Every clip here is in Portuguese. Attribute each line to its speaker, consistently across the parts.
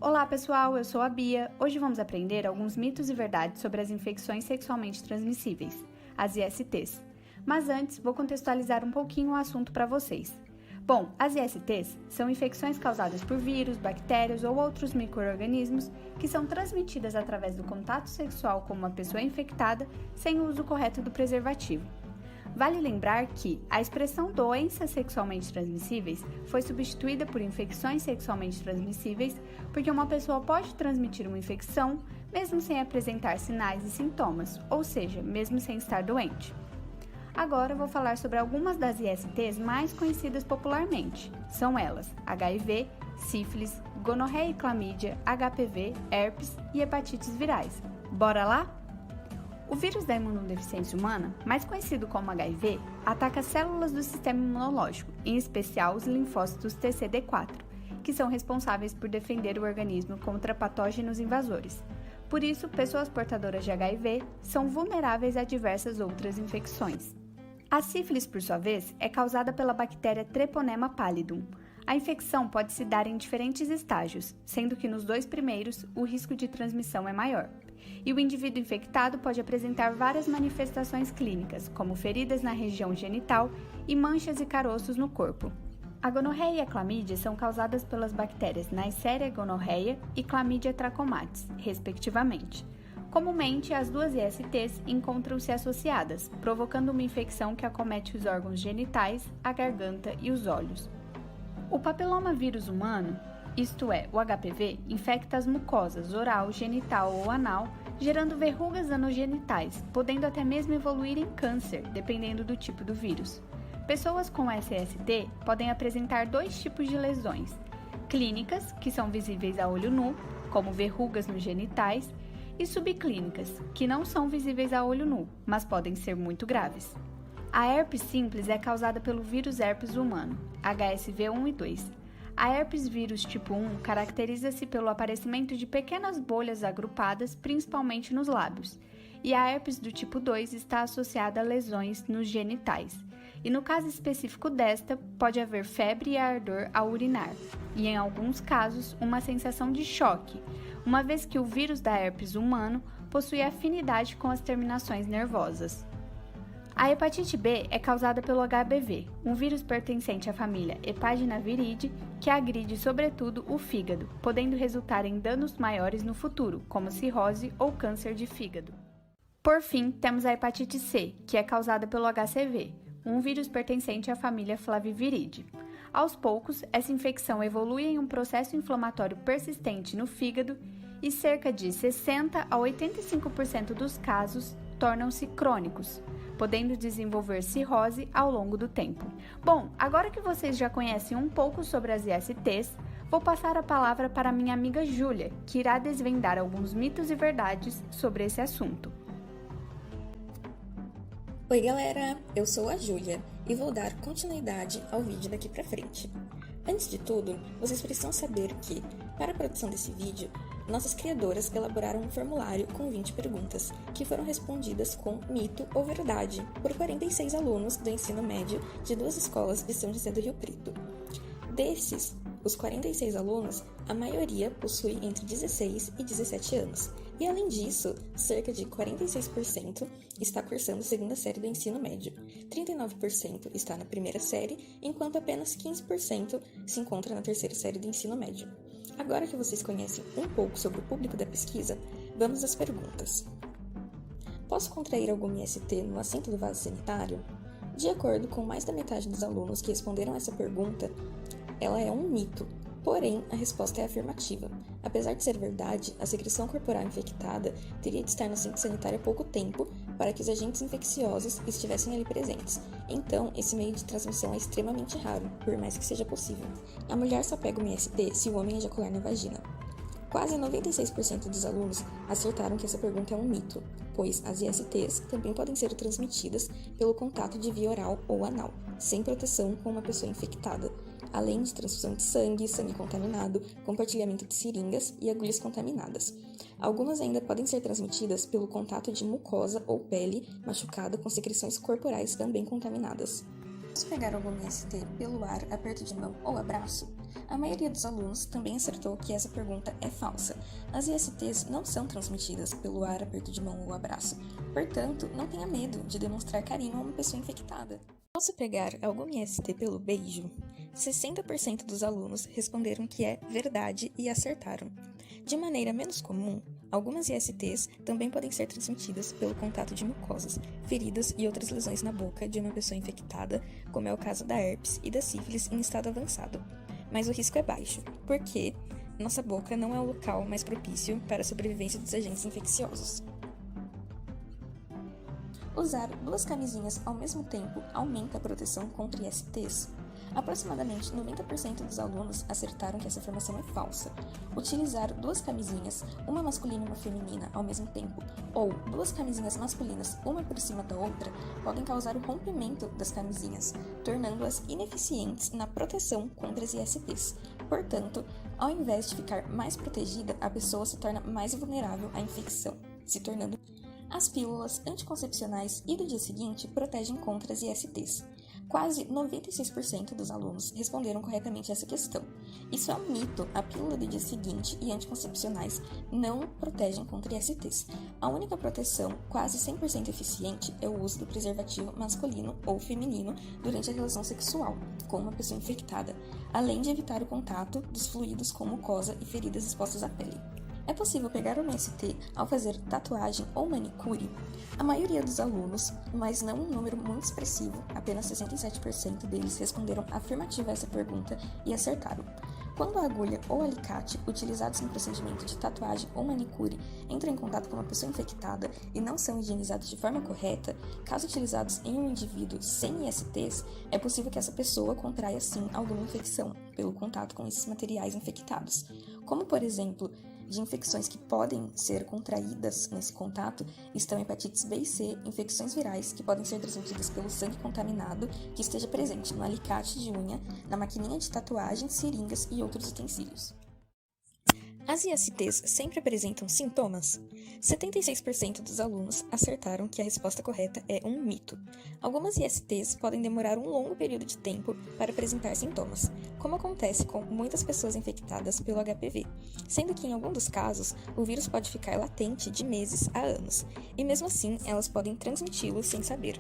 Speaker 1: Olá pessoal, eu sou a Bia. Hoje vamos aprender alguns mitos e verdades sobre as infecções sexualmente transmissíveis, as ISTs. Mas antes, vou contextualizar um pouquinho o assunto para vocês. Bom, as ISTs são infecções causadas por vírus, bactérias ou outros micro-organismos que são transmitidas através do contato sexual com uma pessoa infectada sem o uso correto do preservativo. Vale lembrar que a expressão doenças sexualmente transmissíveis foi substituída por infecções sexualmente transmissíveis porque uma pessoa pode transmitir uma infecção mesmo sem apresentar sinais e sintomas, ou seja, mesmo sem estar doente. Agora eu vou falar sobre algumas das ISTs mais conhecidas popularmente. São elas: HIV, sífilis, gonorreia e clamídia, HPV, herpes e hepatites virais. Bora lá? O vírus da imunodeficiência humana, mais conhecido como HIV, ataca células do sistema imunológico, em especial os linfócitos TCD4, que são responsáveis por defender o organismo contra patógenos invasores. Por isso, pessoas portadoras de HIV são vulneráveis a diversas outras infecções. A sífilis, por sua vez, é causada pela bactéria Treponema pallidum. A infecção pode se dar em diferentes estágios, sendo que nos dois primeiros o risco de transmissão é maior. E o indivíduo infectado pode apresentar várias manifestações clínicas, como feridas na região genital e manchas e caroços no corpo. A gonorreia e a clamídia são causadas pelas bactérias Neisseria gonorrhoeae e Chlamydia trachomatis, respectivamente. Comumente, as duas ISTs encontram-se associadas, provocando uma infecção que acomete os órgãos genitais, a garganta e os olhos. O papilomavírus humano, isto é, o HPV, infecta as mucosas oral, genital ou anal, gerando verrugas anogenitais, podendo até mesmo evoluir em câncer, dependendo do tipo do vírus. Pessoas com SST podem apresentar dois tipos de lesões: clínicas, que são visíveis a olho nu, como verrugas nos genitais, e subclínicas, que não são visíveis a olho nu, mas podem ser muito graves. A herpes simples é causada pelo vírus herpes humano, HSV1 e 2. A herpes vírus tipo 1 caracteriza-se pelo aparecimento de pequenas bolhas agrupadas, principalmente nos lábios, e a herpes do tipo 2 está associada a lesões nos genitais. E no caso específico desta, pode haver febre e ardor ao urinar, e em alguns casos, uma sensação de choque, uma vez que o vírus da herpes humano possui afinidade com as terminações nervosas. A hepatite B é causada pelo HBV, um vírus pertencente à família Hepaginaviridae que agride sobretudo o fígado, podendo resultar em danos maiores no futuro, como cirrose ou câncer de fígado. Por fim, temos a hepatite C, que é causada pelo HCV, um vírus pertencente à família Flaviviridae. Aos poucos, essa infecção evolui em um processo inflamatório persistente no fígado e cerca de 60 a 85% dos casos tornam-se crônicos, podendo desenvolver cirrose ao longo do tempo. Bom, agora que vocês já conhecem um pouco sobre as ISTs, vou passar a palavra para minha amiga Júlia, que irá desvendar alguns mitos e verdades sobre esse assunto.
Speaker 2: Oi galera, eu sou a Júlia e vou dar continuidade ao vídeo daqui pra frente. Antes de tudo, vocês precisam saber que, para a produção desse vídeo, nossas criadoras elaboraram um formulário com 20 perguntas, que foram respondidas com mito ou verdade por 46 alunos do ensino médio de duas escolas de São José do Rio Preto. Desses, os 46 alunos, a maioria possui entre 16 e 17 anos, e além disso, cerca de 46% está cursando a segunda série do ensino médio, 39% está na primeira série, enquanto apenas 15% se encontra na terceira série do ensino médio. Agora que vocês conhecem um pouco sobre o público da pesquisa, vamos às perguntas. Posso contrair algum IST no assento do vaso sanitário? De acordo com mais da metade dos alunos que responderam essa pergunta, ela é um mito, porém a resposta é afirmativa. Apesar de ser verdade, a secreção corporal infectada teria de estar no assento sanitário há pouco tempo para que os agentes infecciosos estivessem ali presentes. Então, esse meio de transmissão é extremamente raro, por mais que seja possível. A mulher só pega um IST se o homem ejacular na vagina. Quase 96% dos alunos acertaram que essa pergunta é um mito, pois as ISTs também podem ser transmitidas pelo contato de via oral ou anal, sem proteção com uma pessoa infectada, além de transfusão de sangue, sangue contaminado, compartilhamento de seringas e agulhas contaminadas. Algumas ainda podem ser transmitidas pelo contato de mucosa ou pele machucada com secreções corporais também contaminadas. Se pegar algum IST pelo ar, aperto de mão ou abraço, a maioria dos alunos também acertou que essa pergunta é falsa. As ISTs não são transmitidas pelo ar, aperto de mão ou abraço, portanto, não tenha medo de demonstrar carinho a uma pessoa infectada. Ao se pegar algum IST pelo beijo, 60% dos alunos responderam que é verdade e acertaram. De maneira menos comum, algumas ISTs também podem ser transmitidas pelo contato de mucosas, feridas e outras lesões na boca de uma pessoa infectada, como é o caso da herpes e da sífilis em estado avançado. Mas o risco é baixo, porque nossa boca não é o local mais propício para a sobrevivência dos agentes infecciosos. Usar 2 camisinhas ao mesmo tempo aumenta a proteção contra ISTs? Aproximadamente 90% dos alunos acertaram que essa afirmação é falsa. Utilizar 2 camisinhas, uma masculina e uma feminina, ao mesmo tempo, ou 2 camisinhas masculinas, uma por cima da outra, podem causar o rompimento das camisinhas, tornando-as ineficientes na proteção contra as ISTs. Portanto, ao invés de ficar mais protegida, a pessoa se torna mais vulnerável à infecção, se tornando... As pílulas anticoncepcionais e do dia seguinte protegem contra as ISTs. Quase 96% dos alunos responderam corretamente essa questão. Isso é um mito, a pílula do dia seguinte e anticoncepcionais não protegem contra ISTs. A única proteção, quase 100% eficiente, é o uso do preservativo masculino ou feminino durante a relação sexual, com uma pessoa infectada, além de evitar o contato dos fluidos com mucosa e feridas expostas à pele. É possível pegar um IST ao fazer tatuagem ou manicure? A maioria dos alunos, mas não um número muito expressivo, apenas 67% deles responderam afirmativo a essa pergunta e acertaram. Quando a agulha ou alicate utilizados no procedimento de tatuagem ou manicure entram em contato com uma pessoa infectada e não são higienizados de forma correta, caso utilizados em um indivíduo sem ISTs, é possível que essa pessoa contraia sim alguma infecção pelo contato com esses materiais infectados, como por exemplo, de infecções que podem ser contraídas nesse contato estão hepatites B e C, infecções virais que podem ser transmitidas pelo sangue contaminado que esteja presente no alicate de unha, na maquininha de tatuagem, seringas e outros utensílios. As ISTs sempre apresentam sintomas? 76% dos alunos acertaram que a resposta correta é um mito. Algumas ISTs podem demorar um longo período de tempo para apresentar sintomas, como acontece com muitas pessoas infectadas pelo HPV, sendo que em algum dos casos o vírus pode ficar latente de meses a anos, e mesmo assim elas podem transmiti-lo sem saber.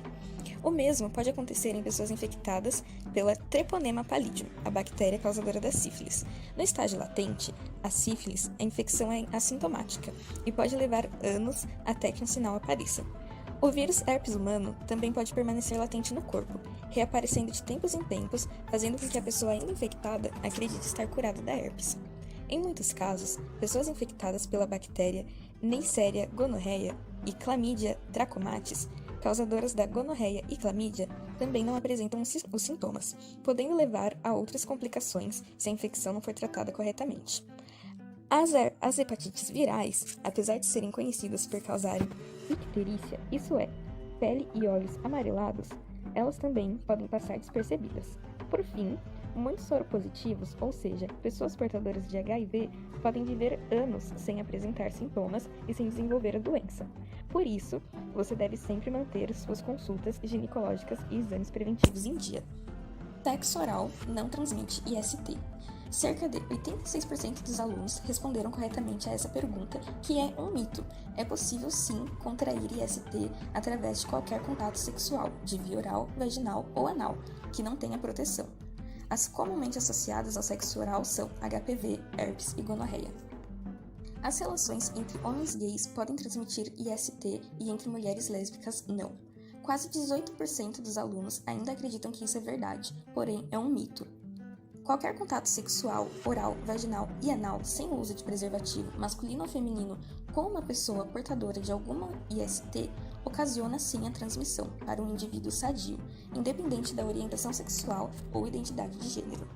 Speaker 2: O mesmo pode acontecer em pessoas infectadas pela Treponema pallidum, a bactéria causadora da sífilis. No estágio latente, a sífilis, a infecção é assintomática e pode levar anos até que um sinal apareça. O vírus herpes humano também pode permanecer latente no corpo, reaparecendo de tempos em tempos, fazendo com que a pessoa ainda infectada acredite estar curada da herpes. Em muitos casos, pessoas infectadas pela bactéria Neisseria gonorrhoeae e Chlamydia trachomatis, causadoras da gonorreia e clamídia, também não apresentam os sintomas, podendo levar a outras complicações se a infecção não for tratada corretamente. As hepatites virais, apesar de serem conhecidas por causarem icterícia, isso é, pele e olhos amarelados, elas também podem passar despercebidas. Por fim, muitos soropositivos, ou seja, pessoas portadoras de HIV, podem viver anos sem apresentar sintomas e sem desenvolver a doença. Por isso, você deve sempre manter suas consultas ginecológicas e exames preventivos em dia. Sexo oral não transmite IST. Cerca de 86% dos alunos responderam corretamente a essa pergunta, que é um mito. É possível sim contrair IST através de qualquer contato sexual, de via oral, vaginal ou anal, que não tenha proteção. As comumente associadas ao sexo oral são HPV, herpes e gonorreia. As relações entre homens gays podem transmitir IST e entre mulheres lésbicas não. Quase 18% dos alunos ainda acreditam que isso é verdade, porém é um mito. Qualquer contato sexual, oral, vaginal e anal sem o uso de preservativo, masculino ou feminino, com uma pessoa portadora de alguma IST, ocasiona sim a transmissão para um indivíduo sadio, independente da orientação sexual ou identidade de gênero.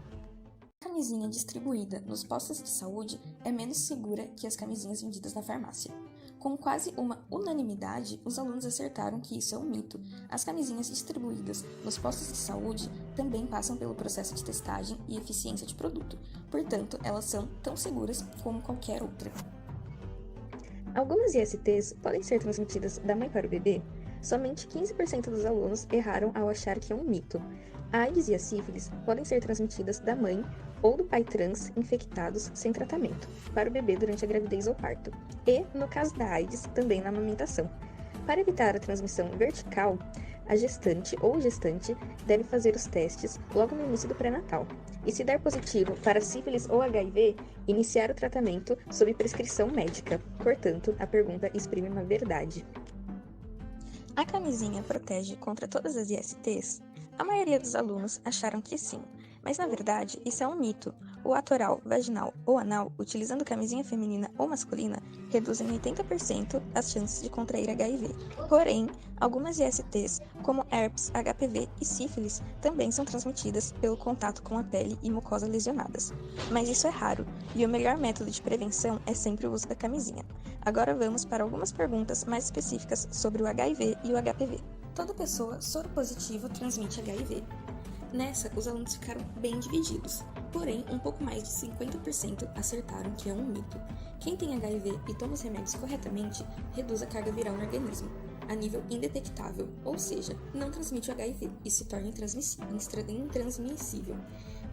Speaker 2: A camisinha distribuída nos postos de saúde é menos segura que as camisinhas vendidas na farmácia. Com quase uma unanimidade, os alunos acertaram que isso é um mito. As camisinhas distribuídas nos postos de saúde também passam pelo processo de testagem e eficiência de produto, portanto, elas são tão seguras como qualquer outra. Algumas ISTs podem ser transmitidas da mãe para o bebê? Somente 15% dos alunos erraram ao achar que é um mito. A AIDS e a sífilis podem ser transmitidas da mãe ou do pai trans infectados sem tratamento para o bebê durante a gravidez ou parto, e, no caso da AIDS, também na amamentação. Para evitar a transmissão vertical, a gestante ou o gestante deve fazer os testes logo no início do pré-natal. E se der positivo para sífilis ou HIV, iniciar o tratamento sob prescrição médica. Portanto, a pergunta exprime uma verdade. A camisinha protege contra todas as ISTs? A maioria dos alunos acharam que sim, mas na verdade isso é um mito. O ato oral, vaginal ou anal, utilizando camisinha feminina ou masculina, reduzem 80% as chances de contrair HIV. Porém, algumas ISTs, como herpes, HPV e sífilis, também são transmitidas pelo contato com a pele e mucosa lesionadas. Mas isso é raro, e o melhor método de prevenção é sempre o uso da camisinha. Agora vamos para algumas perguntas mais específicas sobre o HIV e o HPV. Toda pessoa soropositiva transmite HIV. Nessa, os alunos ficaram bem divididos, porém, um pouco mais de 50% acertaram que é um mito. Quem tem HIV e toma os remédios corretamente, reduz a carga viral no organismo, a nível indetectável, ou seja, não transmite o HIV e se torna intransmissível.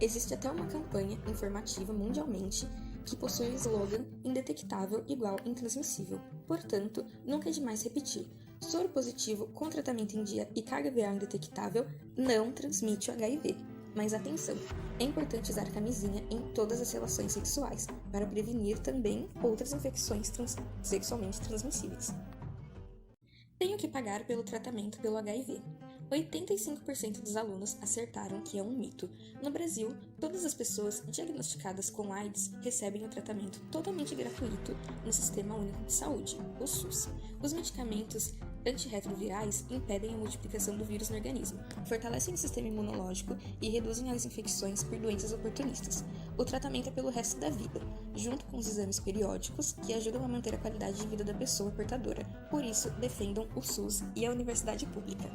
Speaker 2: Existe até uma campanha informativa mundialmente que possui o slogan indetectável igual intransmissível. Portanto, nunca é demais repetir. Soro positivo com tratamento em dia e carga viral indetectável não transmite o HIV. Mas atenção, é importante usar camisinha em todas as relações sexuais para prevenir também outras infecções sexualmente transmissíveis. Tenho que pagar pelo tratamento pelo HIV. 85% dos alunos acertaram que é um mito. No Brasil, todas as pessoas diagnosticadas com AIDS recebem o tratamento totalmente gratuito no Sistema Único de Saúde, o SUS. Os medicamentos antirretrovirais impedem a multiplicação do vírus no organismo, fortalecem o sistema imunológico e reduzem as infecções por doenças oportunistas. O tratamento é pelo resto da vida, junto com os exames periódicos que ajudam a manter a qualidade de vida da pessoa portadora. Por isso, defendam o SUS e a universidade pública.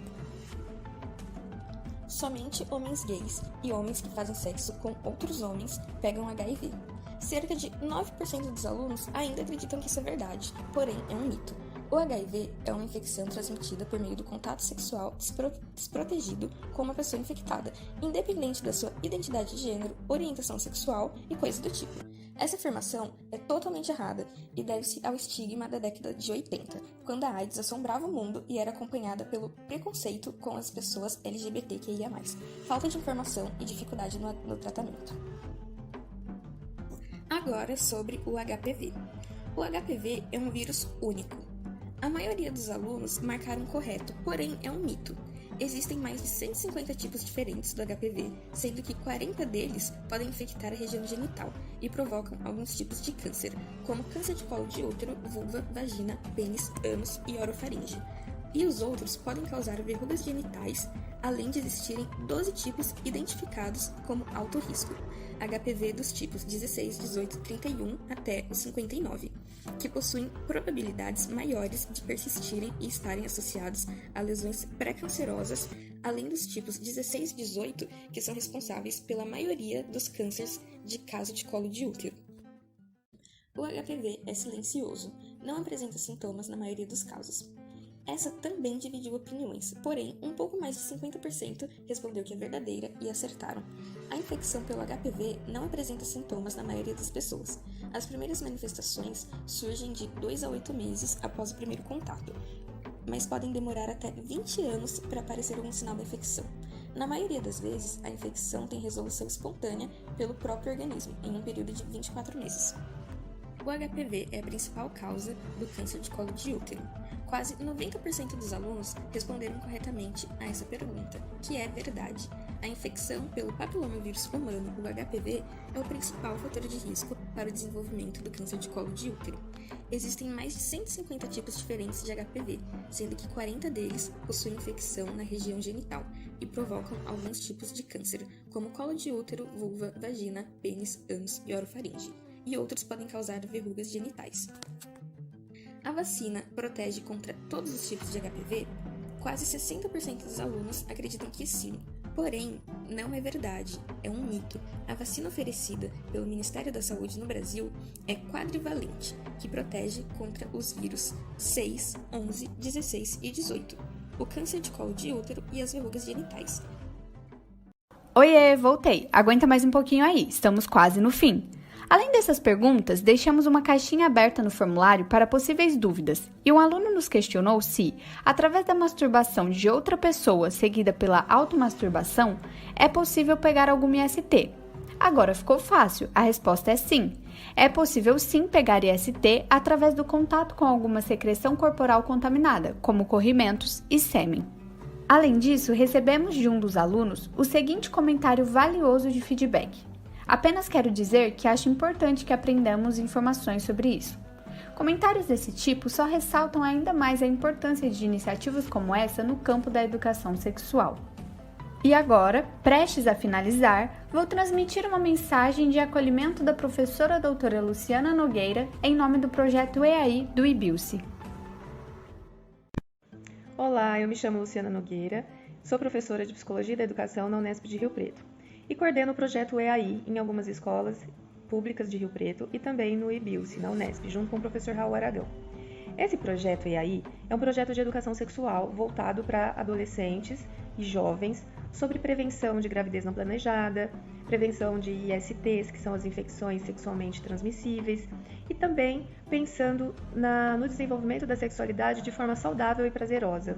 Speaker 2: Somente homens gays e homens que fazem sexo com outros homens pegam HIV. Cerca de 9% dos alunos ainda acreditam que isso é verdade, porém é um mito. O HIV é uma infecção transmitida por meio do contato sexual desprotegido com uma pessoa infectada, independente da sua identidade de gênero, orientação sexual e coisas do tipo. Essa afirmação é totalmente errada e deve-se ao estigma da década de 80, quando a AIDS assombrava o mundo e era acompanhada pelo preconceito com as pessoas LGBTQIA+, falta de informação e dificuldade no tratamento. Agora sobre o HPV. O HPV é um vírus único. A maioria dos alunos marcaram correto, porém é um mito. Existem mais de 150 tipos diferentes do HPV, sendo que 40 deles podem infectar a região genital e provocam alguns tipos de câncer, como câncer de colo de útero, vulva, vagina, pênis, ânus e orofaringe. E os outros podem causar verrugas genitais, além de existirem 12 tipos identificados como alto risco, HPV dos tipos 16, 18, 31 até os 59, que possuem probabilidades maiores de persistirem e estarem associados a lesões pré-cancerosas, além dos tipos 16 e 18, que são responsáveis pela maioria dos cânceres de caso de colo de útero. O HPV é silencioso, não apresenta sintomas na maioria dos casos. Essa também dividiu opiniões, porém, um pouco mais de 50% respondeu que é verdadeira e acertaram. A infecção pelo HPV não apresenta sintomas na maioria das pessoas. As primeiras manifestações surgem de 2 a 8 meses após o primeiro contato, mas podem demorar até 20 anos para aparecer algum sinal da infecção. Na maioria das vezes, a infecção tem resolução espontânea pelo próprio organismo, em um período de 24 meses. O HPV é a principal causa do câncer de colo de útero. Quase 90% dos alunos responderam corretamente a essa pergunta, que é verdade. A infecção pelo papilomavírus humano, o HPV, é o principal fator de risco para o desenvolvimento do câncer de colo de útero. Existem mais de 150 tipos diferentes de HPV, sendo que 40 deles possuem infecção na região genital e provocam alguns tipos de câncer, como colo de útero, vulva, vagina, pênis, ânus e orofaringe. E outros podem causar verrugas genitais. A vacina protege contra todos os tipos de HPV? Quase 60% dos alunos acreditam que sim, porém, não é verdade, é um mito. A vacina oferecida pelo Ministério da Saúde no Brasil é quadrivalente, que protege contra os vírus 6, 11, 16 e 18, o câncer de colo de útero e as verrugas genitais.
Speaker 1: Oiê, voltei. Aguenta mais um pouquinho aí, estamos quase no fim. Além dessas perguntas, deixamos uma caixinha aberta no formulário para possíveis dúvidas, e um aluno nos questionou se, através da masturbação de outra pessoa seguida pela automasturbação, é possível pegar algum IST. Agora ficou fácil, a resposta é sim. É possível sim pegar IST através do contato com alguma secreção corporal contaminada, como corrimentos e sêmen. Além disso, recebemos de um dos alunos o seguinte comentário valioso de feedback. Apenas quero dizer que acho importante que aprendamos informações sobre isso. Comentários desse tipo só ressaltam ainda mais a importância de iniciativas como essa no campo da educação sexual. E agora, prestes a finalizar, vou transmitir uma mensagem de acolhimento da professora doutora Luciana Nogueira em nome do projeto EAI do IBILSE.
Speaker 3: Olá, eu me chamo Luciana Nogueira, sou professora de Psicologia da Educação na Unesp de Rio Preto e coordeno o projeto EAI em algumas escolas públicas de Rio Preto e também no IBILSE, na Unesp, junto com o professor Raul Aragão. Esse projeto EAI é um projeto de educação sexual voltado para adolescentes e jovens sobre prevenção de gravidez não planejada, prevenção de ISTs, que são as infecções sexualmente transmissíveis, e também pensando no desenvolvimento da sexualidade de forma saudável e prazerosa.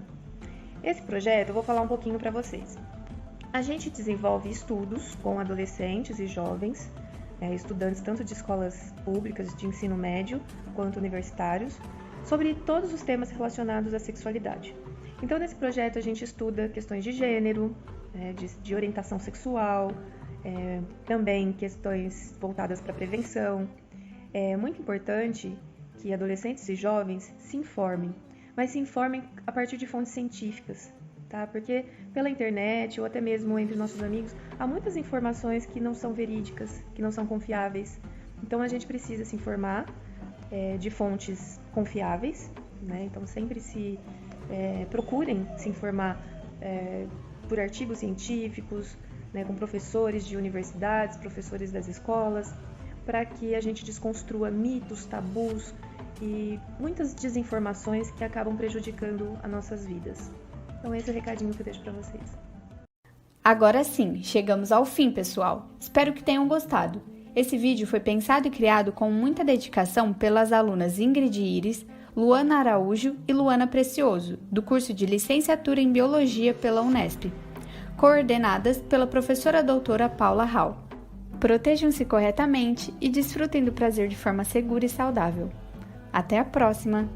Speaker 3: Esse projeto eu vou falar um pouquinho para vocês. A gente desenvolve estudos com adolescentes e jovens, estudantes tanto de escolas públicas de ensino médio quanto universitários, sobre todos os temas relacionados à sexualidade. Então, nesse projeto, a gente estuda questões de gênero, de orientação sexual, também questões voltadas para prevenção. É muito importante que adolescentes e jovens se informem, mas se informem a partir de fontes científicas, tá? Porque pela internet ou até mesmo entre nossos amigos, há muitas informações que não são verídicas, que não são confiáveis. Então, a gente precisa se informar de fontes confiáveis, né? Então, sempre procurem se informar por artigos científicos, né, com professores de universidades, professores das escolas, para que a gente desconstrua mitos, tabus e muitas desinformações que acabam prejudicando as nossas vidas. Então esse é o recadinho que eu deixo para vocês.
Speaker 1: Agora sim, chegamos ao fim, pessoal. Espero que tenham gostado. Esse vídeo foi pensado e criado com muita dedicação pelas alunas Ingrid Iris, Luana Araújo e Luana Precioso, do curso de Licenciatura em Biologia pela Unesp, coordenadas pela professora doutora Paula Hall. Protejam-se corretamente e desfrutem do prazer de forma segura e saudável. Até a próxima!